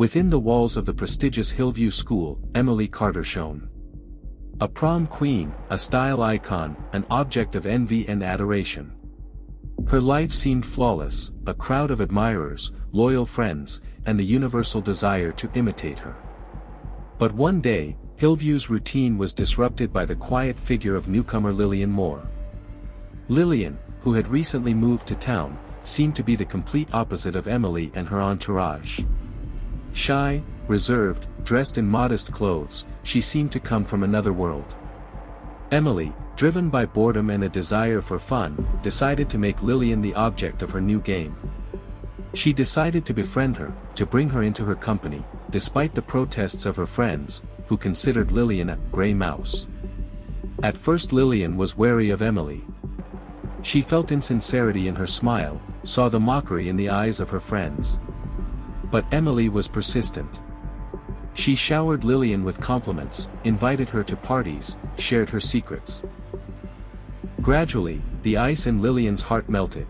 Within the walls of the prestigious Hillview School, Emily Carter shone. A prom queen, a style icon, an object of envy and adoration. Her life seemed flawless, a crowd of admirers, loyal friends, and the universal desire to imitate her. But one day, Hillview's routine was disrupted by the quiet figure of newcomer Lillian Moore. Lillian, who had recently moved to town, seemed to be the complete opposite of Emily and her entourage. Shy, reserved, dressed in modest clothes, she seemed to come from another world. Emily, driven by boredom and a desire for fun, decided to make Lillian the object of her new game. She decided to befriend her, to bring her into her company, despite the protests of her friends, who considered Lillian a gray mouse. At first Lillian was wary of Emily. She felt insincerity in her smile, saw the mockery in the eyes of her friends. But Emily was persistent. She showered Lillian with compliments, invited her to parties, shared her secrets. Gradually, the ice in Lillian's heart melted.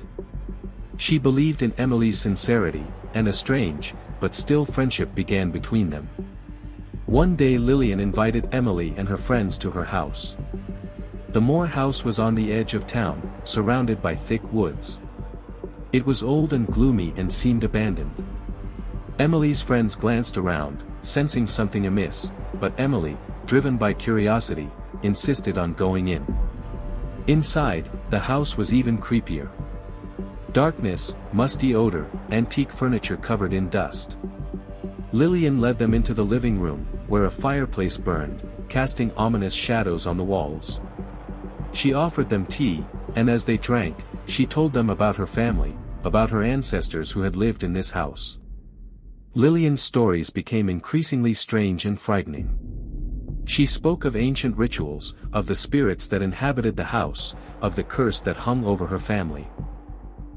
She believed in Emily's sincerity, and a strange, but still friendship began between them. One day Lillian invited Emily and her friends to her house. The Moore house was on the edge of town, surrounded by thick woods. It was old and gloomy and seemed abandoned. Emily's friends glanced around, sensing something amiss, but Emily, driven by curiosity, insisted on going in. Inside, the house was even creepier. Darkness, musty odor, antique furniture covered in dust. Lillian led them into the living room, where a fireplace burned, casting ominous shadows on the walls. She offered them tea, and as they drank, she told them about her family, about her ancestors who had lived in this house. Lillian's stories became increasingly strange and frightening. She spoke of ancient rituals, of the spirits that inhabited the house, of the curse that hung over her family.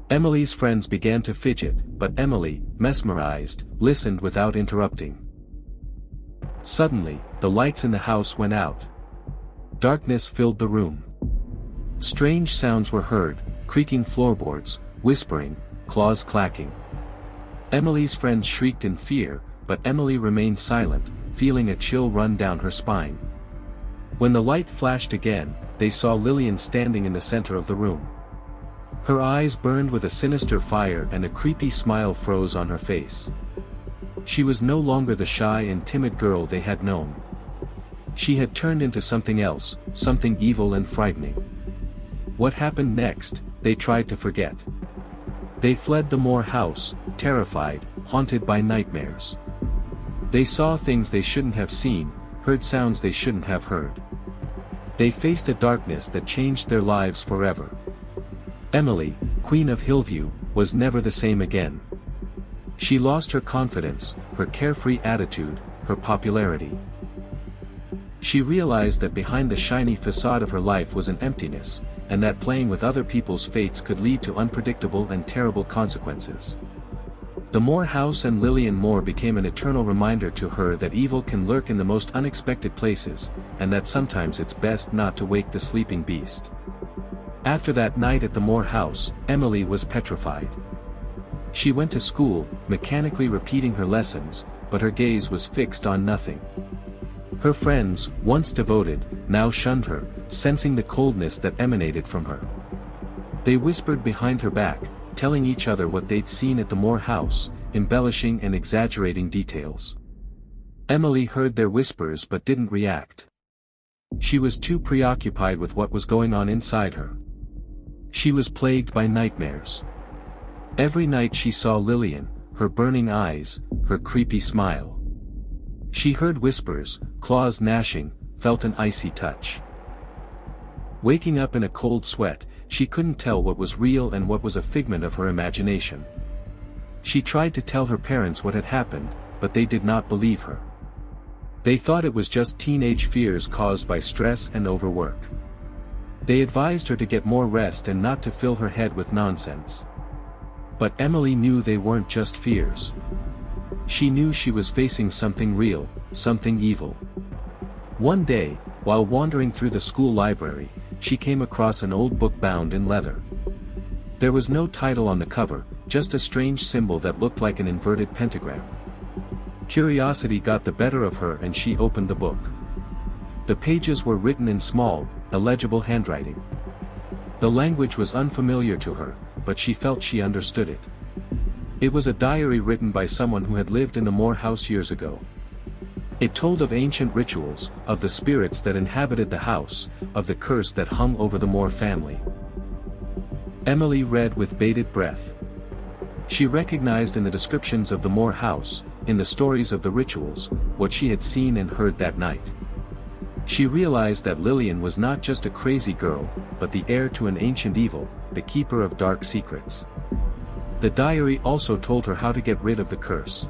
Emily's friends began to fidget, but Emily, mesmerized, listened without interrupting. Suddenly, the lights in the house went out. Darkness filled the room. Strange sounds were heard, creaking floorboards, whispering, claws clacking. Emily's friends shrieked in fear, but Emily remained silent, feeling a chill run down her spine. When the light flashed again, they saw Lillian standing in the center of the room. Her eyes burned with a sinister fire and a creepy smile froze on her face. She was no longer the shy and timid girl they had known. She had turned into something else, something evil and frightening. What happened next, they tried to forget. They fled the Moore house, terrified, haunted by nightmares. They saw things they shouldn't have seen, heard sounds they shouldn't have heard. They faced a darkness that changed their lives forever. Emily, Queen of Hillview, was never the same again. She lost her confidence, her carefree attitude, her popularity. She realized that behind the shiny facade of her life was an emptiness, and that playing with other people's fates could lead to unpredictable and terrible consequences. The Moore house and Lillian Moore became an eternal reminder to her that evil can lurk in the most unexpected places, and that sometimes it's best not to wake the sleeping beast. After that night at the Moore house, Emily was petrified. She went to school, mechanically repeating her lessons, but her gaze was fixed on nothing. Her friends, once devoted, now shunned her, sensing the coldness that emanated from her. They whispered behind her back, telling each other what they'd seen at the Moore house, embellishing and exaggerating details. Emily heard their whispers but didn't react. She was too preoccupied with what was going on inside her. She was plagued by nightmares. Every night she saw Lillian, her burning eyes, her creepy smile. She heard whispers, claws gnashing, felt an icy touch. Waking up in a cold sweat, she couldn't tell what was real and what was a figment of her imagination. She tried to tell her parents what had happened, but they did not believe her. They thought it was just teenage fears caused by stress and overwork. They advised her to get more rest and not to fill her head with nonsense. But Emily knew they weren't just fears. She knew she was facing something real, something evil. One day, while wandering through the school library, she came across an old book bound in leather. There was no title on the cover, just a strange symbol that looked like an inverted pentagram. Curiosity got the better of her and she opened the book. The pages were written in small, illegible handwriting. The language was unfamiliar to her, but she felt she understood it. It was a diary written by someone who had lived in the Moore house years ago. It told of ancient rituals, of the spirits that inhabited the house, of the curse that hung over the Moore family. Emily read with bated breath. She recognized in the descriptions of the Moore house, in the stories of the rituals, what she had seen and heard that night. She realized that Lillian was not just a crazy girl, but the heir to an ancient evil, the keeper of dark secrets. The diary also told her how to get rid of the curse.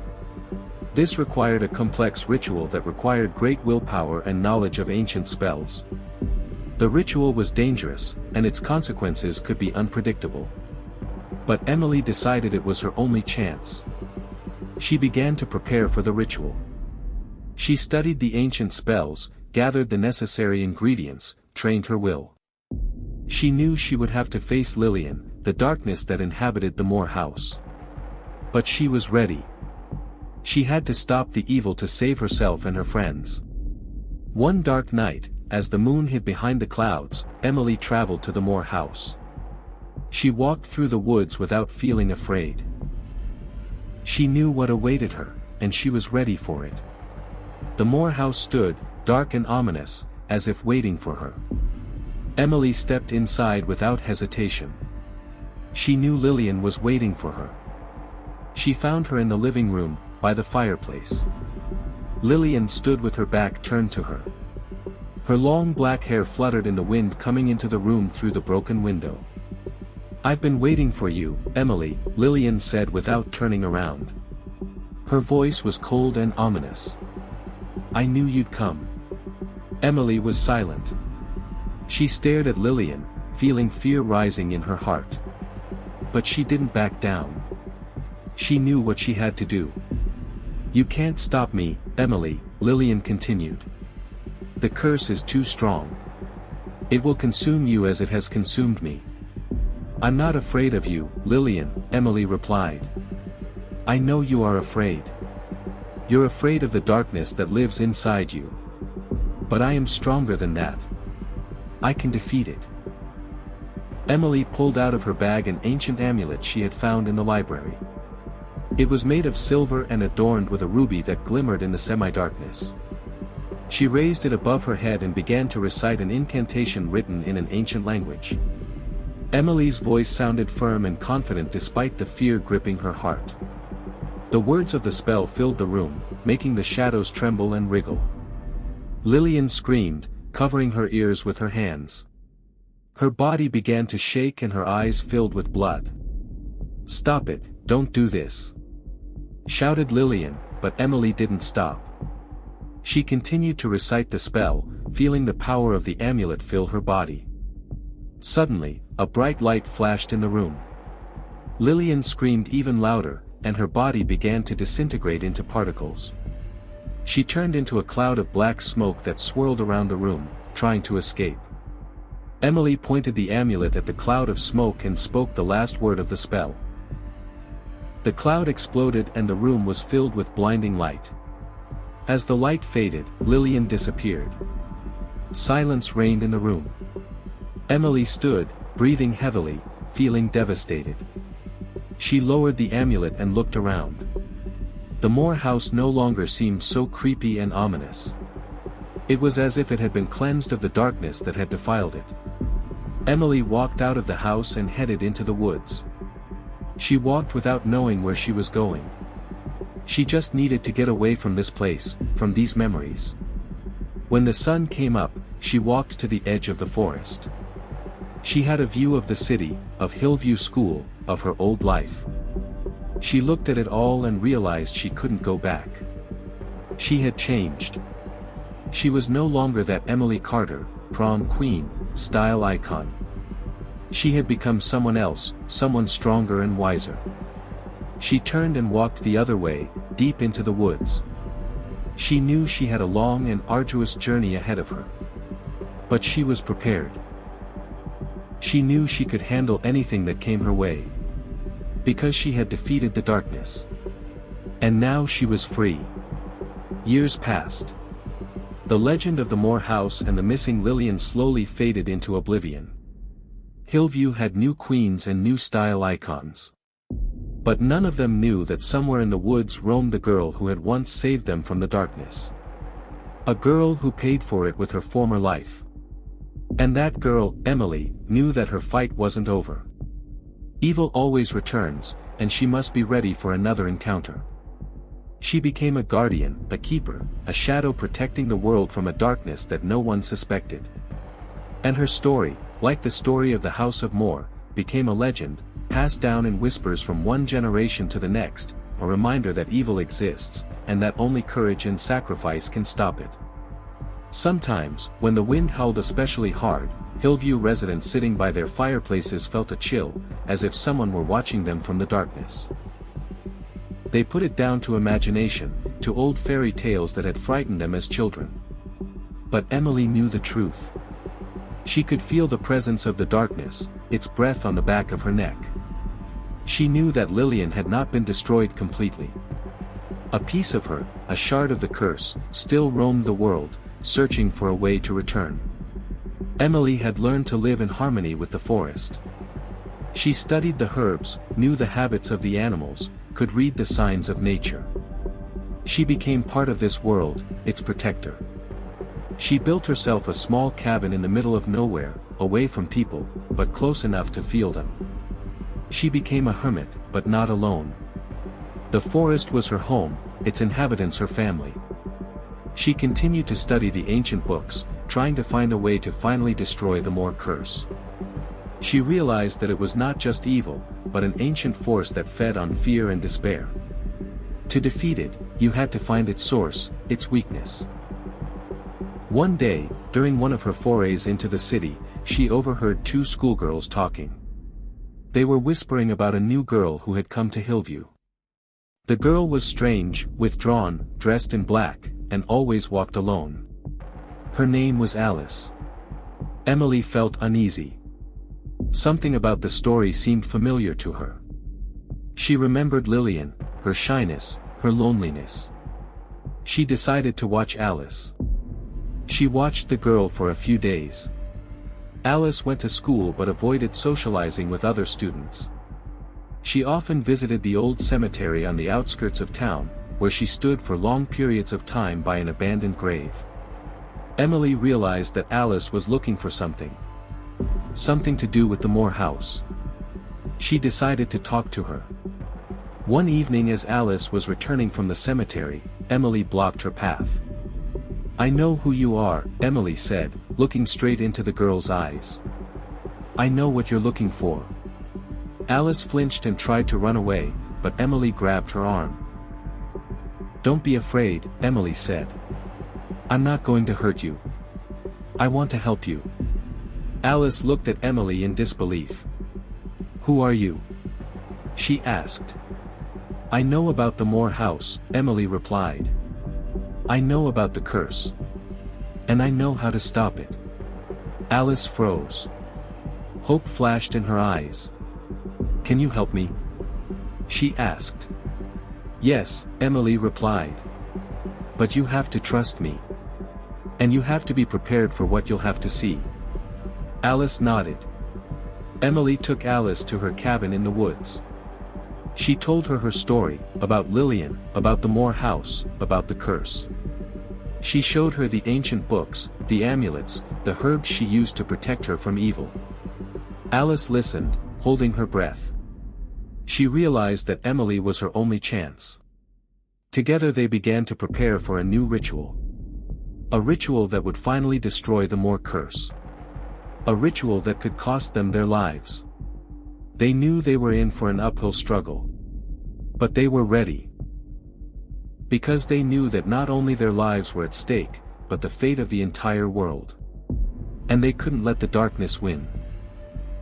This required a complex ritual that required great willpower and knowledge of ancient spells. The ritual was dangerous, and its consequences could be unpredictable. But Emily decided it was her only chance. She began to prepare for the ritual. She studied the ancient spells, gathered the necessary ingredients, trained her will. She knew she would have to face Lillian, the darkness that inhabited the Moore house. But she was ready. She had to stop the evil to save herself and her friends. One dark night, as the moon hid behind the clouds, Emily traveled to the Moore house. She walked through the woods without feeling afraid. She knew what awaited her, and she was ready for it. The Moore house stood, dark and ominous, as if waiting for her. Emily stepped inside without hesitation. She knew Lillian was waiting for her. She found her in the living room, by the fireplace. Lillian stood with her back turned to her. Her long black hair fluttered in the wind coming into the room through the broken window. "I've been waiting for you, Emily," Lillian said without turning around. Her voice was cold and ominous. "I knew you'd come." Emily was silent. She stared at Lillian, feeling fear rising in her heart. But she didn't back down. She knew what she had to do. "You can't stop me, Emily," Lillian continued. "The curse is too strong. It will consume you as it has consumed me." "I'm not afraid of you, Lillian," Emily replied. "I know you are afraid. You're afraid of the darkness that lives inside you. But I am stronger than that. I can defeat it." Emily pulled out of her bag an ancient amulet she had found in the library. It was made of silver and adorned with a ruby that glimmered in the semi-darkness. She raised it above her head and began to recite an incantation written in an ancient language. Emily's voice sounded firm and confident despite the fear gripping her heart. The words of the spell filled the room, making the shadows tremble and wriggle. Lillian screamed, covering her ears with her hands. Her body began to shake and her eyes filled with blood. "Stop it, don't do this!" shouted Lillian, but Emily didn't stop. She continued to recite the spell, feeling the power of the amulet fill her body. Suddenly, a bright light flashed in the room. Lillian screamed even louder, and her body began to disintegrate into particles. She turned into a cloud of black smoke that swirled around the room, trying to escape. Emily pointed the amulet at the cloud of smoke and spoke the last word of the spell. The cloud exploded and the room was filled with blinding light. As the light faded, Lillian disappeared. Silence reigned in the room. Emily stood, breathing heavily, feeling devastated. She lowered the amulet and looked around. The Moore house no longer seemed so creepy and ominous. It was as if it had been cleansed of the darkness that had defiled it. Emily walked out of the house and headed into the woods. She walked without knowing where she was going. She just needed to get away from this place, from these memories. When the sun came up, she walked to the edge of the forest. She had a view of the city, of Hillview School, of her old life. She looked at it all and realized she couldn't go back. She had changed. She was no longer that Emily Carter, prom queen, style icon. She had become someone else, someone stronger and wiser. She turned and walked the other way, deep into the woods. She knew she had a long and arduous journey ahead of her. But she was prepared. She knew she could handle anything that came her way. Because she had defeated the darkness. And now she was free. Years passed. The legend of the Moore house and the missing Lillian slowly faded into oblivion. Hillview had new queens and new style icons. But none of them knew that somewhere in the woods roamed the girl who had once saved them from the darkness. A girl who paid for it with her former life. And that girl, Emily, knew that her fight wasn't over. Evil always returns, and she must be ready for another encounter. She became a guardian, a keeper, a shadow protecting the world from a darkness that no one suspected. And her story, like the story of the House of Moore, became a legend, passed down in whispers from one generation to the next, a reminder that evil exists, and that only courage and sacrifice can stop it. Sometimes, when the wind howled especially hard, Hillview residents sitting by their fireplaces felt a chill, as if someone were watching them from the darkness. They put it down to imagination, to old fairy tales that had frightened them as children. But Emily knew the truth. She could feel the presence of the darkness, its breath on the back of her neck. She knew that Lillian had not been destroyed completely. A piece of her, a shard of the curse, still roamed the world, searching for a way to return. Emily had learned to live in harmony with the forest. She studied the herbs, knew the habits of the animals, could read the signs of nature. She became part of this world, its protector. She built herself a small cabin in the middle of nowhere, away from people, but close enough to feel them. She became a hermit, but not alone. The forest was her home, its inhabitants her family. She continued to study the ancient books, trying to find a way to finally destroy the Moore curse. She realized that it was not just evil, but an ancient force that fed on fear and despair. To defeat it, you had to find its source, its weakness. One day, during one of her forays into the city, she overheard two schoolgirls talking. They were whispering about a new girl who had come to Hillview. The girl was strange, withdrawn, dressed in black, and always walked alone. Her name was Alice. Emily felt uneasy. Something about the story seemed familiar to her. She remembered Lillian, her shyness, her loneliness. She decided to watch Alice. She watched the girl for a few days. Alice went to school but avoided socializing with other students. She often visited the old cemetery on the outskirts of town, where she stood for long periods of time by an abandoned grave. Emily realized that Alice was looking for something. Something to do with the Moore house. She decided to talk to her. One evening as Alice was returning from the cemetery, Emily blocked her path. "I know who you are," Emily said, looking straight into the girl's eyes. "I know what you're looking for." Alice flinched and tried to run away, but Emily grabbed her arm. "Don't be afraid," Emily said. "I'm not going to hurt you. I want to help you." Alice looked at Emily in disbelief. "Who are you?" she asked. "I know about the Moore house," Emily replied. "I know about the curse. And I know how to stop it." Alice froze. Hope flashed in her eyes. "Can you help me?" she asked. "Yes," Emily replied. "But you have to trust me. And you have to be prepared for what you'll have to see." Alice nodded. Emily took Alice to her cabin in the woods. She told her story, about Lillian, about the Moore house, about the curse. She showed her the ancient books, the amulets, the herbs she used to protect her from evil. Alice listened, holding her breath. She realized that Emily was her only chance. Together they began to prepare for a new ritual. A ritual that would finally destroy the Moore curse. A ritual that could cost them their lives. They knew they were in for an uphill struggle. But they were ready. Because they knew that not only their lives were at stake, but the fate of the entire world. And they couldn't let the darkness win.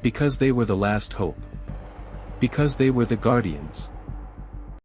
Because they were the last hope. Because they were the guardians.